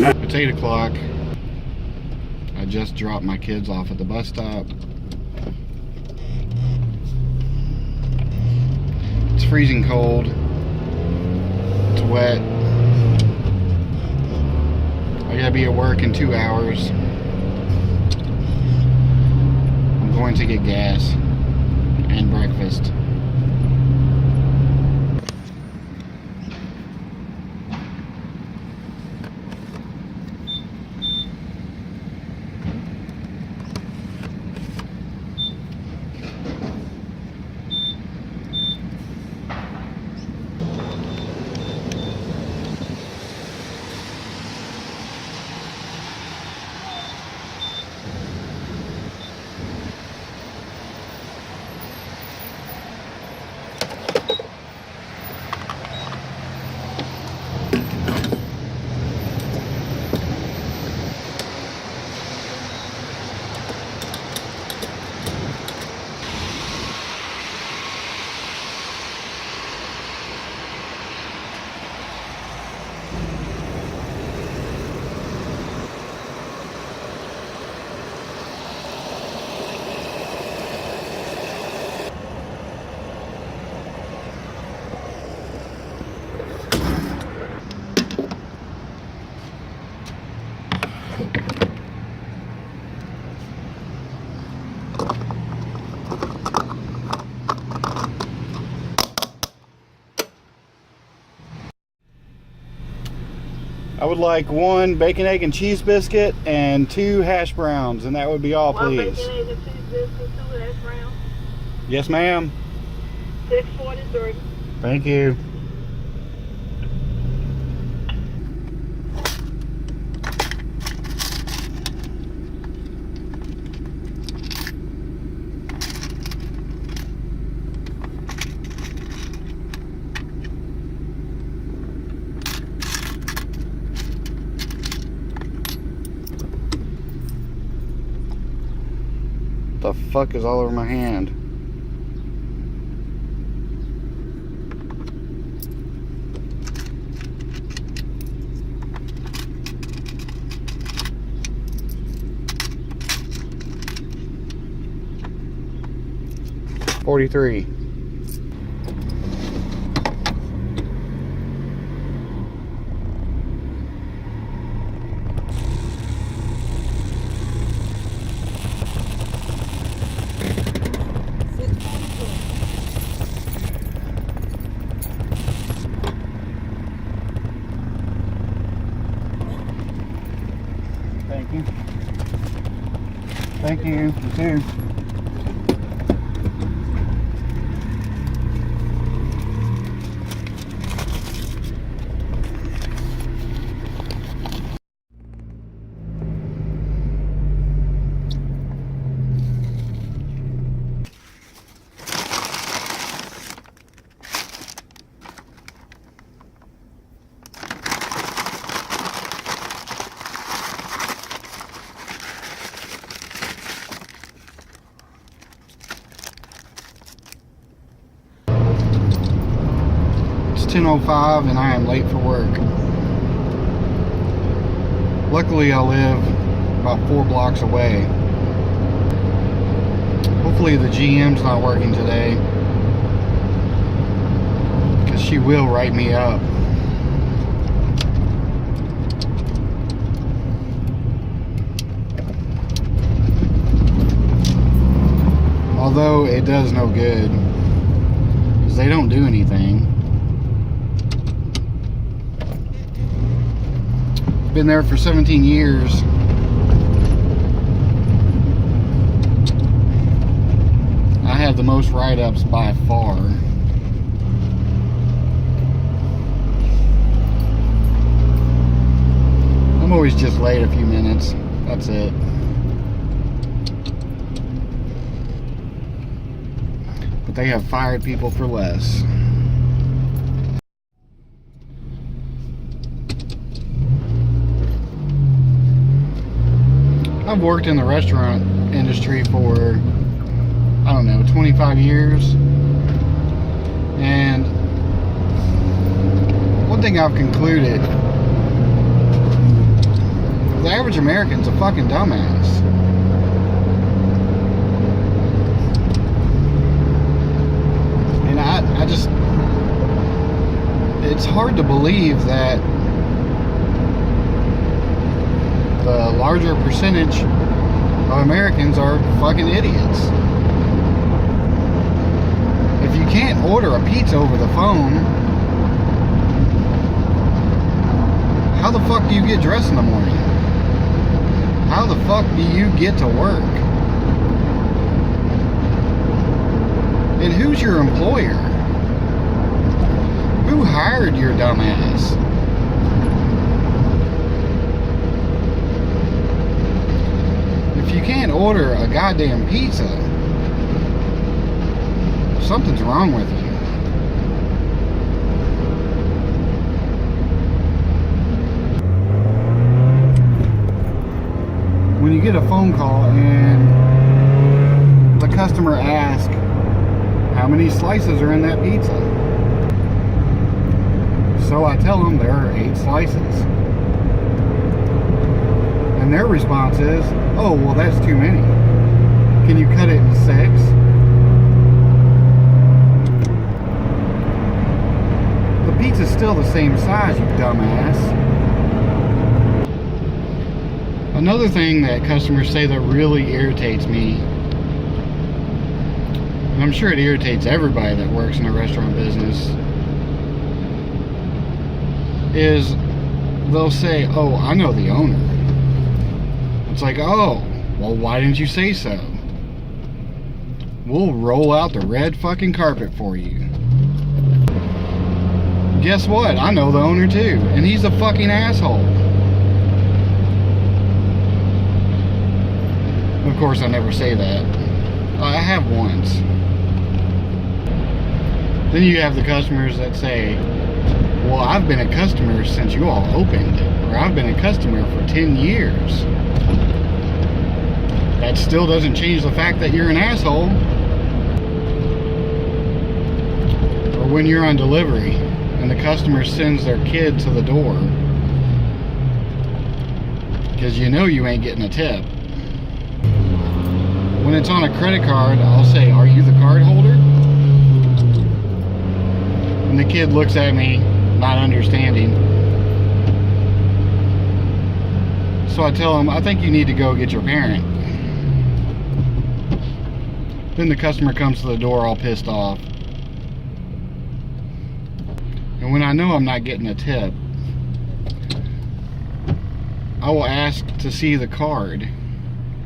It's 8 o'clock. I just dropped my kids off at the bus stop. It's freezing cold. It's wet. I gotta be at work in 2 hours. I'm going to get gas and breakfast. I would like 1 bacon, egg, and cheese biscuit and 2 hash browns, and that would be all, please. 1 bacon, egg, and cheese biscuit, 2 hash browns. Yes, ma'am. $6.43. Thank you. The fuck is all over my hand? $43. Thank you. Thank you. You too. It's 10:05 and I am late for work. Luckily I live about 4 blocks away. Hopefully the GM's not working today, because she will write me up. Although it does no good, because they don't do anything. Been there for 17 years. I have the most write-ups by far. I'm always just late a few minutes. That's it. But they have fired people for less. I've worked in the restaurant industry for, I don't know, 25 years. And one thing I've concluded The average American's a fucking dumbass. And I just, it's hard to believe that the larger percentage of Americans are fucking idiots. If you can't order a pizza over the phone, how the fuck do you get dressed in the morning? How the fuck do you get to work? And who's your employer? Who hired your dumbass? If you can't order a goddamn pizza, something's wrong with you. When you get a phone call and the customer asks how many slices are in that pizza, so I tell them there are 8 slices, and their response is, oh well, that's too many, can you cut it in 6? The pizza's still the same size, you dumbass. Another thing that customers say that really irritates me, and I'm sure it irritates everybody that works in a restaurant business, is they'll say, oh, I know the owner. It's like, oh, well, why didn't you say so? We'll roll out the red fucking carpet for you. Guess what? I know the owner too, and he's a fucking asshole. Of course, I never say that. I have once. Then you have the customers that say, well, I've been a customer since you all opened, or I've been a customer for 10 years. That still doesn't change the fact that you're an asshole. Or when you're on delivery and the customer sends their kid to the door because you know you ain't getting a tip. When it's on a credit card, I'll say, are you the card holder? And the kid looks at me, not understanding. So I tell him, I think you need to go get your parent. Then the customer comes to the door all pissed off. And when I know I'm not getting a tip, I will ask to see the card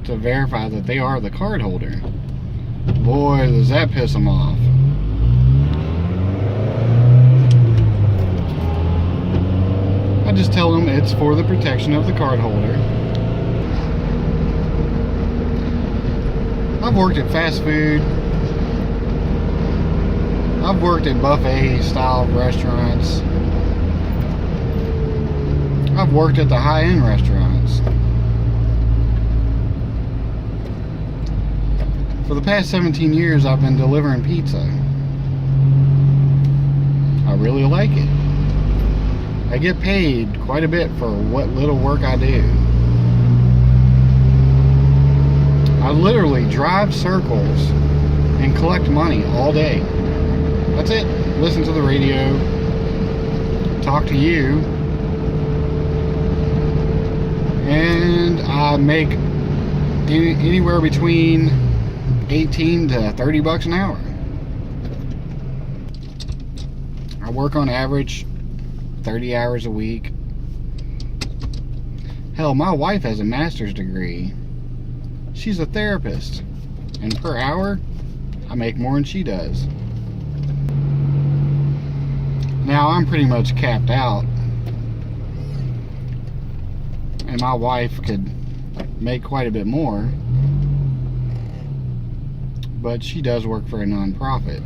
to verify that they are the card holder. Boy, does that piss them off. I just tell them it's for the protection of the card holder. I've worked at fast food. I've worked at buffet style restaurants. I've worked at the high-end restaurants. For the past 17 years, I've been delivering pizza. I really like it. I get paid quite a bit for what little work I do. I literally drive circles and collect money all day. That's it. Listen to the radio, talk to you, and I make anywhere between 18 to 30 bucks an hour. I work on average 30 hours a week. Hell, my wife has a master's degree. She's a therapist, and per hour I make more than she does. Now I'm pretty much capped out, and my wife could make quite a bit more, but she does work for a non-profit.